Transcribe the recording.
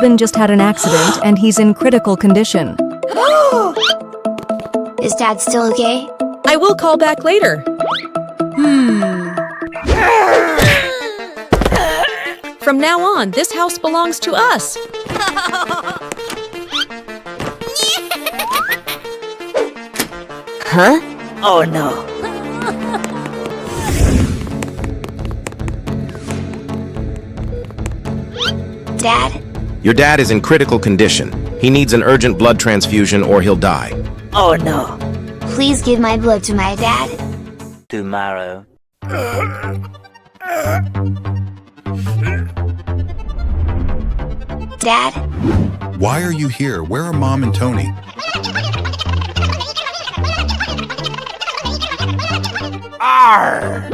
husband just had an accident and he's in critical condition. Is Dad still okay? I will call back later. From now on, this house belongs to us. Huh? Oh no. Dad? Your dad is in critical condition. He needs an urgent blood transfusion or he'll die. Oh no. Please give my blood to my dad. Tomorrow. Dad? Why are you here? Where are Mom and Tony? Arr!